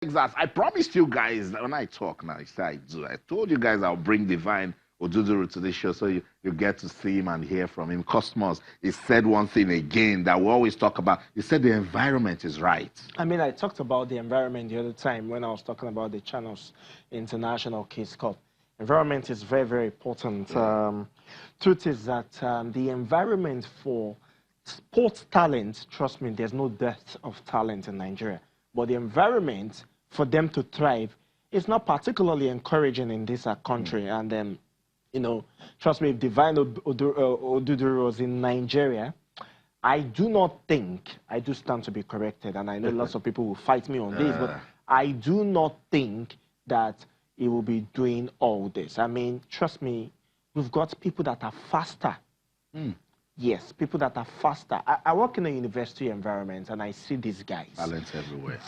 Texas. I promised you guys that when I talk now, I do. I told you guys I'll bring Divine Oduduru to this show so you get to see him and hear from him. Cosmos, he said one thing again that we always talk about. He said the environment is right. I mean, I talked about the environment the other time when I was talking about the Channels International Case Cup. Environment is very, very important. Truth is that the environment for sports talent, trust me, there's no dearth of talent in Nigeria. But the environment for them to thrive is not particularly encouraging in this country. And, you know, trust me, if Divine Oduduru was in Nigeria, I do not think, I do stand to be corrected, and I know lots of people will fight me on this, but I do not think that he will be doing all this. I mean, trust me, we've got people that are faster. Yes, people that are faster. I work in a university environment and I see these guys. Talent everywhere.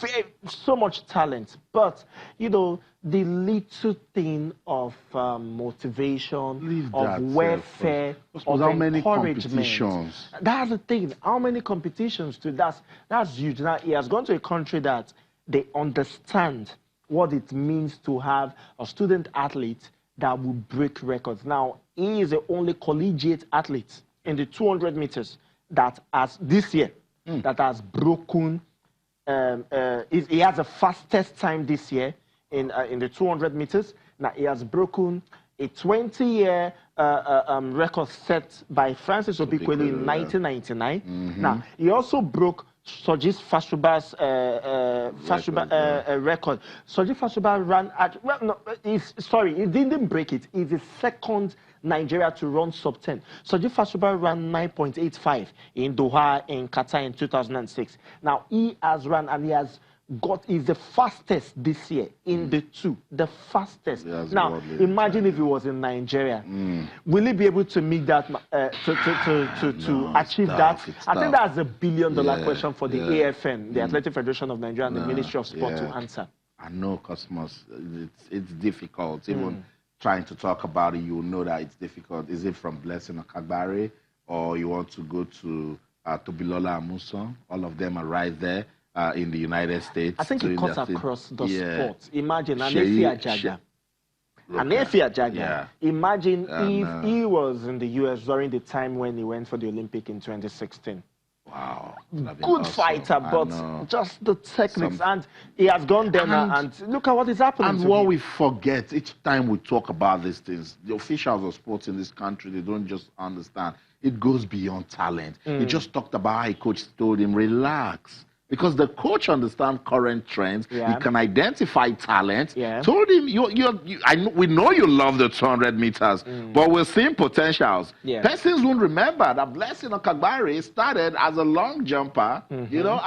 So much talent. But, you know, the little thing of motivation, of welfare, of how many encouragement. competitions? That's the thing. How many competitions? That's huge. Now, he has gone to a country that they understand what it means to have a student athlete that will break records. Now, he is the only collegiate athlete in the 200 meters that has this year that has broken. He has the fastest time this year in the 200 meters. Now he has broken a 20-year record set by Francis Obikwelu in 1999. Now he also broke Soji Fasuba's record. Soji Fasuba ran at, well, no, he didn't break it. He's the second Nigeria to run sub-10. Soji Fasuba ran 9.85 in Doha in Qatar in 2006. Now he has run and he's the fastest this year in the two, the fastest. Now imagine if he was in Nigeria, will he be able to meet that, to achieve that? I think that's a $1 billion question for the AFN, the Athletic Federation of Nigeria, and the Ministry of Sport to answer. I know, Cosmos, it's difficult. Even trying to talk about it, you know that it's difficult. Is it from Blessing Okagbare, or you want to go to Tobilola and Musa? All of them are right there in the United States. I think it cuts across the sport. Imagine Anefi Ajaga. Imagine if he was in the US during the time when he went for the Olympic in 2016. Wow. Good fighter, but just the techniques. And he has gone there now, and look at what is happening. And what we forget, each time we talk about these things, the officials of sports in this country, they don't just understand. It goes beyond talent. He just talked about how a coach told him, relax. Because the coach understands current trends, he can identify talent. Told him, we know you love the 200 meters, but we're seeing potentials. Persons won't remember that Blessing Okagbare started as a long jumper, you know,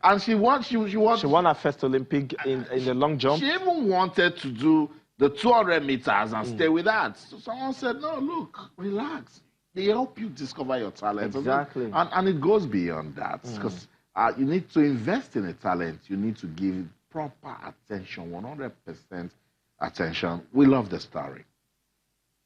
and she won her first Olympic in the long jump. She even wanted to do the 200 meters and stay with that. So someone said, no, look, relax. They help you discover your talent. Exactly. And it goes beyond that. Because you need to invest in a talent. You need to give proper attention, 100% attention. We love the story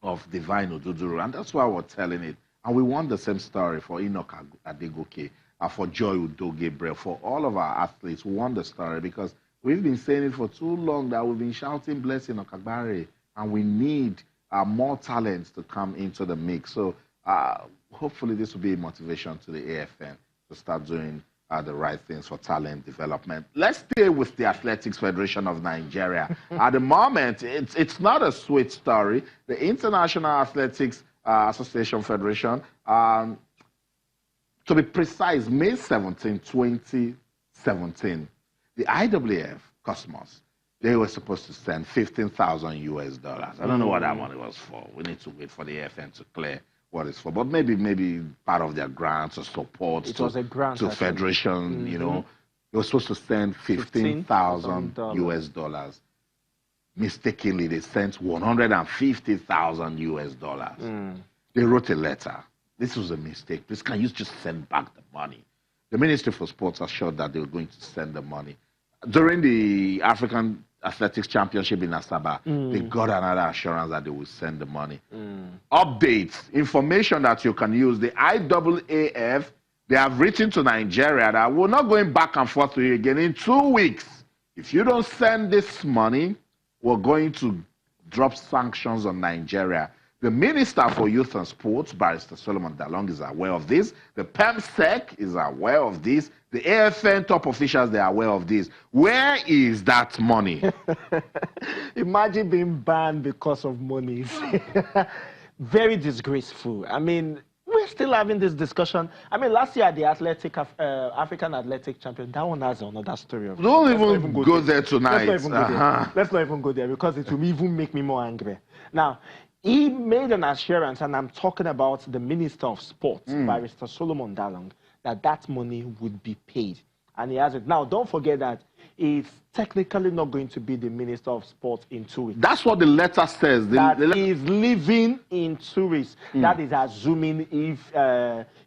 of Divine Oduduru, and that's why we're telling it. And we want the same story for Enoch Adegoke, for Joy Udo Gabriel, for all of our athletes. We want the story because we've been saying it for too long that we've been shouting Blessing Okagbare, and we need more talents to come into the mix. So hopefully this will be a motivation to the AFN to start doing the right things for talent development. Let's stay with the Athletics Federation of Nigeria. At the moment, it's not a sweet story. The International Athletics Association Federation, to be precise, May 17, 2017, the IWF, Cosmos, they were supposed to send $15,000 US. I don't know what that money was for. We need to wait for the AFN to clear what it's for, but maybe part of their grants or support to federation, you know. They were supposed to send $15,000 US. Mistakenly, they sent $150,000 US. They wrote a letter. This was a mistake. Please, can you just send back the money? The Ministry for Sports assured that they were going to send the money. During the African Athletics Championship in Asaba, they got another assurance that they will send the money. Updates, information that you can use. The IAAF, they have written to Nigeria that we're not going back and forth with you again. In 2 weeks, if you don't send this money, we're going to drop sanctions on Nigeria. The Minister for Youth and Sports, Barrister Solomon Dalong, is aware of this. The PEMSEC is aware of this. The AFN top officials, they are aware of this. Where is that money? Imagine being banned because of money. Very disgraceful. I mean, we're still having this discussion. I mean, last year, the African Athletic Champion, that one has another story. Don't even go there tonight. Let's not even go there because it will even make me more angry. Now, he made an assurance, and I'm talking about the Minister of Sports, Barrister Solomon Dalong, that that money would be paid. And he has it. Now, don't forget that he's technically not going to be the Minister of Sports in 2 weeks. That's what the letter says. He's leaving in 2 weeks. That is assuming if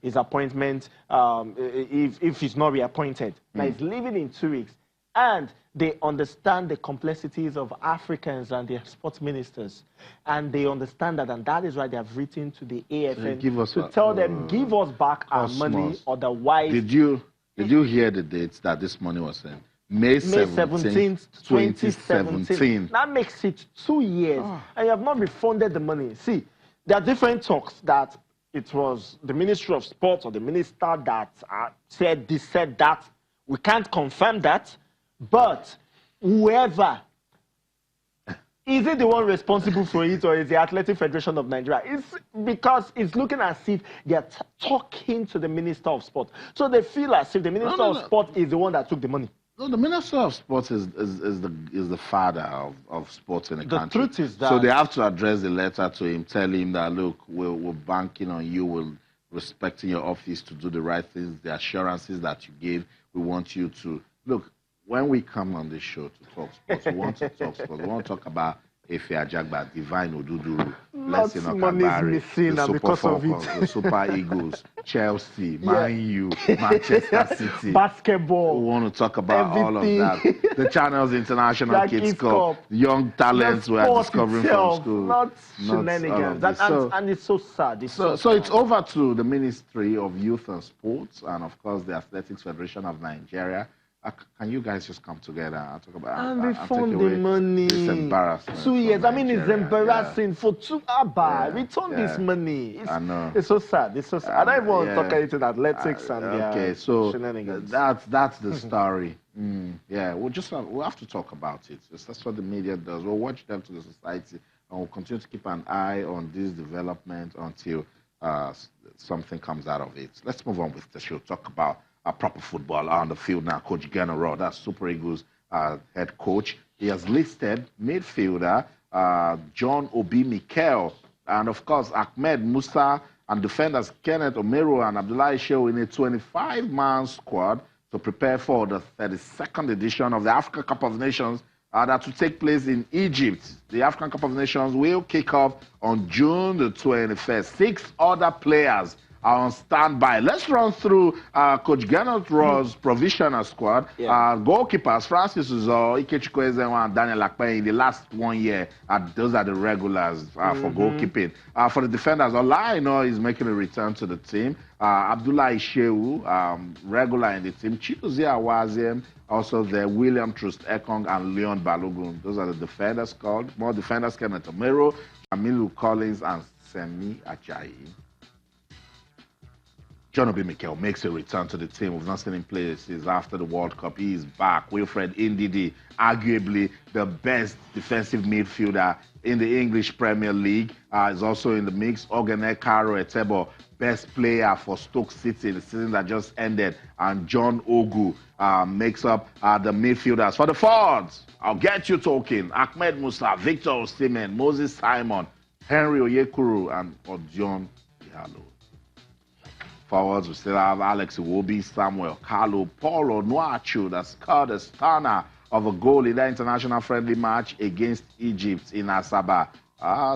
his appointment, if he's not reappointed. Now, he's leaving in 2 weeks. And they understand the complexities of Africans and their sports ministers. And they understand that, and that is why they have written to the AFN to tell them, give us back our money, otherwise... Did you hear the dates that this money was sent? May 17th, 2017. That makes it 2 years. And you have not refunded the money. See, there are different talks that it was the Ministry of Sports or the minister that said this, said that. We can't confirm that. But whoever, is it the one responsible for it, or is the Athletic Federation of Nigeria? It's because it's looking as if they're talking to the Minister of Sport. So they feel as if the Minister of Sport is the one that took the money. No, the Minister of Sports is the father of sports in the country. The truth is that... So they have to address the letter to him, tell him that, look, we're banking on you, we're respecting your office to do the right things, the assurances that you gave. We want you to... Look, when we come on this show to talk sports, we want to talk sports. We want to talk about Efe Ajagba, Divine Oduduru, Blessing Okabari, the Super Falcons, the Super Eagles, Chelsea, Man U, Manchester City. Basketball. We want to talk about all of that. The Channels International Kids Cup, young talents we are discovering from school. Not shenanigans. And it's so sad. So it's over to the Ministry of Youth and Sports and, of course, the Athletics Federation of Nigeria. Can you guys just come together and talk about and refund the money? It's embarrassing. 2 years. I mean, it's embarrassing for two. Return this money. I know. It's so sad. It's so sad. I don't even want to talk anything athletics and so shenanigans. That's the story. Yeah, we'll have to talk about it. That's what the media does. We'll watch them to the society, and we'll continue to keep an eye on this development until something comes out of it. Let's move on with the show. Talk about proper football on the field now. Coach Gennaro, that's Super Eagles head coach. He has listed midfielder John Obi Mikel, and of course Ahmed Musa, and defenders Kenneth Omero and Abdullahi Shehu in a 25-man squad to prepare for the 32nd edition of the African Cup of Nations that will take place in Egypt. The African Cup of Nations will kick off on June the 21st. 6 other players are on standby. Let's run through Coach Gennaro's provisional squad. Goalkeepers, Francis Uzo, Ikechukwu Ezenwa, and Daniel Akpe in the last 1 year. Those are the regulars for goalkeeping. For the defenders, Olaino is making a return to the team. Abdullah Ishewu, regular in the team. Chidozie Awaziem, also there. William Trust Ekong and Leon Balogun. Those are the defenders called. More defenders, Kenneth Omero, Jamilu Collins, and Semi Ajayi. John Obi Mikel makes a return to the team. We've not seen him play since after the World Cup. He is back. Wilfred Ndidi, arguably the best defensive midfielder in the English Premier League, is also in the mix. Ogene Karo Etebo, best player for Stoke City the season that just ended. And John Ogu makes up the midfielders. For the forwards, I'll get you talking. Ahmed Musa, Victor Osimhen, Moses Simon, Henry Oyekuru, and Odion Diallo. Forwards, we still have Alex Iwobi, Samuel Carlo, Paulo Nuachu, the scored a stunner of a goal in that international friendly match against Egypt in Asaba.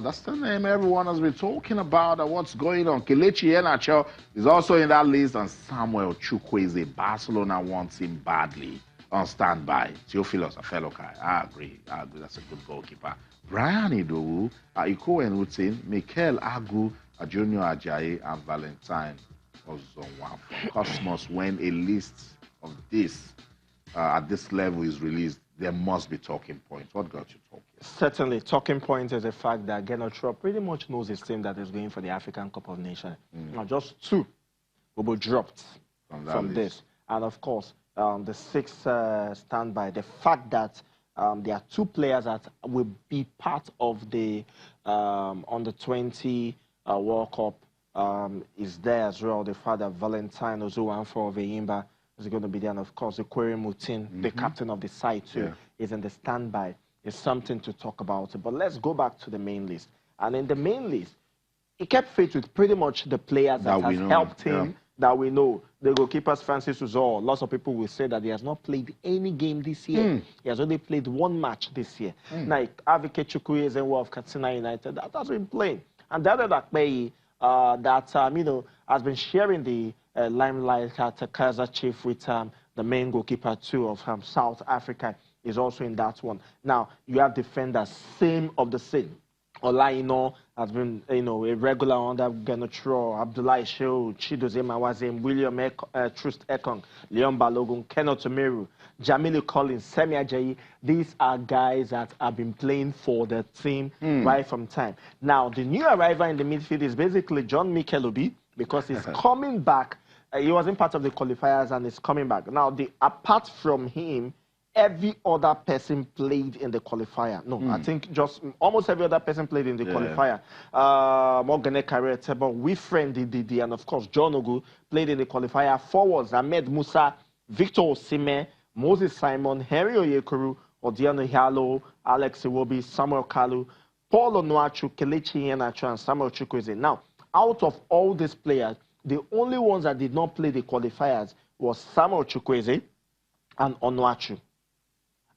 That's the name everyone has been talking about. What's going on? Kelechi Iheanacho is also in that list, and Samuel Chukwueze. Barcelona wants him badly on standby. Theophilus Afelokai. I agree. That's a good goalkeeper. Brian Idowu, Iko Enutin, Mikel Agu, Junior Ajayi, and Valentine Ozonwa from Cosmos. When a list of this at this level is released, there must be talking points. What got you talking? Certainly, talking point is the fact that Genotro pretty much knows his team that is going for the African Cup of Nations. Now, just two will be dropped from this. And of course, the sixth standby, the fact that there are two players that will be part of the under-20 World Cup is there as well. The fact that Valentine Ozuwanfo of Eyimba is going to be there. And of course, the Kwere Mutin, the captain of the side too, is in the standby. It's something to talk about. But let's go back to the main list. And in the main list, he kept faith with pretty much the players that has helped him, that we know. The goalkeepers, Francis Uzor, lots of people will say that he has not played any game this year. He has only played one match this year. Like Avike Chukwueze of Katsina United, that has been playing. And the other Dakpei, that has been sharing the limelight at Kaizer Chiefs with the main goalkeeper too of South Africa, is also in that one. Now, you have defenders, same of the same. Olaino has been, a regular under Genotro, Abdullahi Shehu, Chidozie Mawazim, William Trust Ekong, Leon Balogun, Kenneth Omeru, Jamilu Collins, Semi Ajayi. These are guys that have been playing for the team right from time. Now, the new arrival in the midfield is basically John Mikel Obi, because he's coming back. He wasn't part of the qualifiers and he's coming back. Now, apart from him, every other person played in the qualifier. No, I think just almost every other person played in the qualifier. Morgane Carrere, Tebo, Wifren Didi, and of course, John Ogu played in the qualifier. Forwards, Ahmed Musa, Victor Osimhen, Moses Simon, Henry Oyekuru, Odiano Halo, Alex Iwobi, Samuel Kalu, Paul Onuachu, Kelechi Iheanacho, and Samuel Chukwueze. Now, out of all these players, the only ones that did not play the qualifiers was Samuel Chukwueze and Onuachu.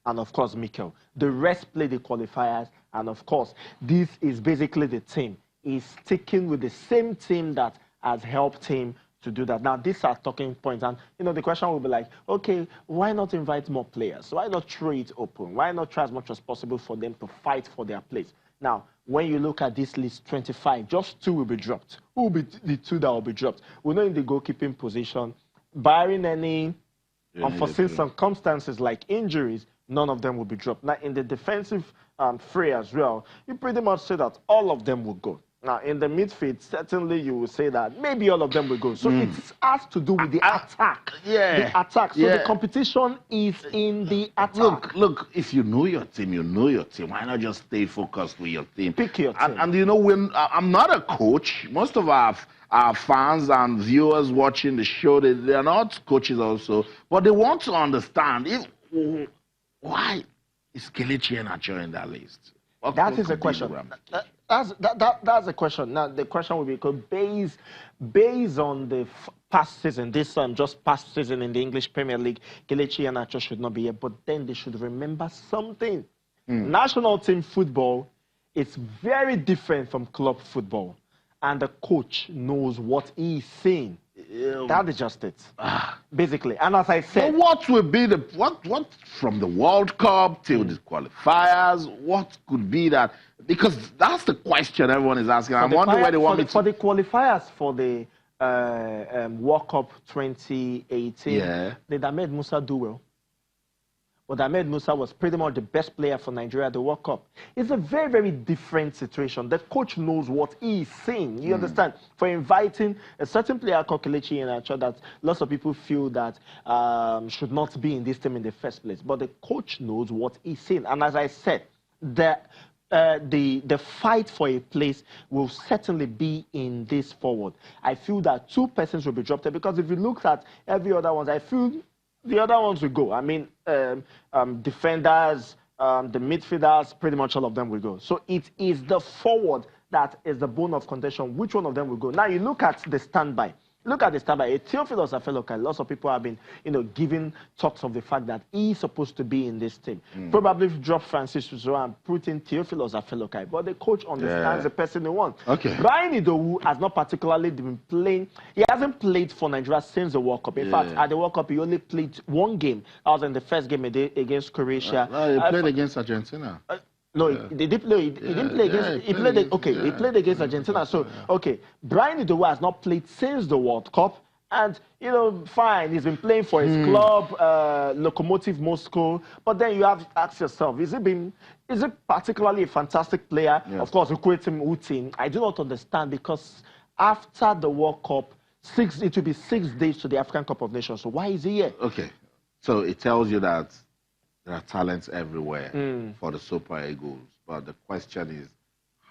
And of course, Mikel. The rest played the qualifiers. And of course, this is basically the team. He's sticking with the same team that has helped him to do that. Now, these are talking points. And, the question will be like, okay, why not invite more players? Why not throw it open? Why not try as much as possible for them to fight for their place? Now, when you look at this list, 25, just 2 will be dropped. Who will be the 2 that will be dropped? We know in the goalkeeping position, barring any unforeseen circumstances like injuries, none of them will be dropped. Now, in the defensive fray as well, you pretty much say that all of them will go. Now, in the midfield, certainly you will say that maybe all of them will go. So it has to do with the attack. The attack. So the competition is in the attack. Look, if you know your team, you know your team. Why not just stay focused with your team? Pick your team. And when I'm not a coach, most of our fans and viewers watching the show, they're not coaches also, but they want to understand why is Kelechi Iheanacho in that list? That is a question. That's a question. Now, the question will be based on the past season, just past season in the English Premier League, Kelechi Iheanacho should not be here. But then they should remember something. National team football is very different from club football. And the coach knows what he's saying. That is just it, basically. And as I said, so what will be what from the World Cup till the qualifiers? What could be that? Because that's the question everyone is asking. I'm wondering where they want me to. For the qualifiers for the World Cup 2018, did Ahmed Musa do well? But Ahmed Musa was pretty much the best player for Nigeria at the World Cup. It's a very, very different situation. The coach knows what he's saying. You understand? For inviting a certain player called Kelechi Iheanacho that lots of people feel that should not be in this team in the first place. But the coach knows what he's saying. And as I said, the fight for a place will certainly be in this forward. I feel that 2 persons will be dropped there, because if you look at every other one, I feel the other ones will go. I mean, defenders, the midfielders, pretty much all of them will go. So it is the forward that is the bone of contention. Which one of them will go? Now, you look at the standby. Look at the standby. Theophilus Afelokai, lots of people have been, giving talks of the fact that he's supposed to be in this team. Probably drop Francis Uzor and put in Theophilus Afelokai. But the coach understands the person he wants. Brian Idowu has not particularly been playing. He hasn't played for Nigeria since the World Cup. In fact, at the World Cup, he only played 1 game. That was in the first game against Croatia. No, he played against Argentina. No, he didn't play against. He played against Argentina. So, Brian Idowu has not played since the World Cup, And, you know, fine, he's been playing for his club, Lokomotiv Moscow. But then you have to ask yourself, is it particularly a fantastic player? Yes. Of course, Ukwetim Utin. I do not understand, because after the World Cup, it will be 6 days to the African Cup of Nations. So why is he here? Okay. So it tells you that there are talents everywhere for the Super Eagles. But the question is,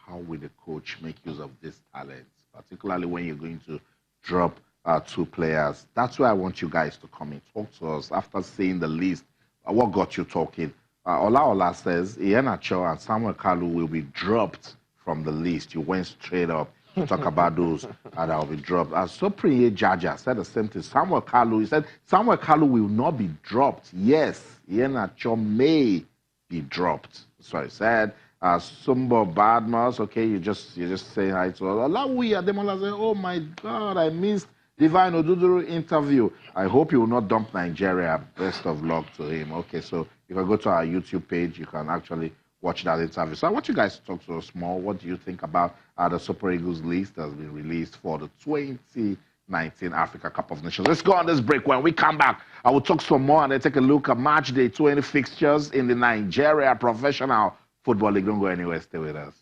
how will the coach make use of these talents, particularly when you're going to drop 2 players? That's why I want you guys to come and talk to us after seeing the list. What got you talking? Ola says Iheanacho and Samuel Kalu will be dropped from the list. You went straight up to talk about those that will be dropped. Sopriye Jaja said the same thing. Samuel Kalu, he said Samuel Kalu will not be dropped. Yes, Iheanacho may be dropped. So he said. Sumbo Badmas, okay, you're just saying hi to us. Olawi Ademola said, oh my God, I missed Divine Oduduru interview. I hope you will not dump Nigeria. Best of luck to him. Okay, so you can go to our YouTube page. You can actually watch that interview. So I want you guys to talk to us more. What do you think about the Super Eagles list that has been released for the 2019 Africa Cup of Nations? Let's go on this break. When we come back, I will talk some more and then take a look at match day 20 fixtures in the Nigeria Professional Football League. Don't go anywhere. Stay with us.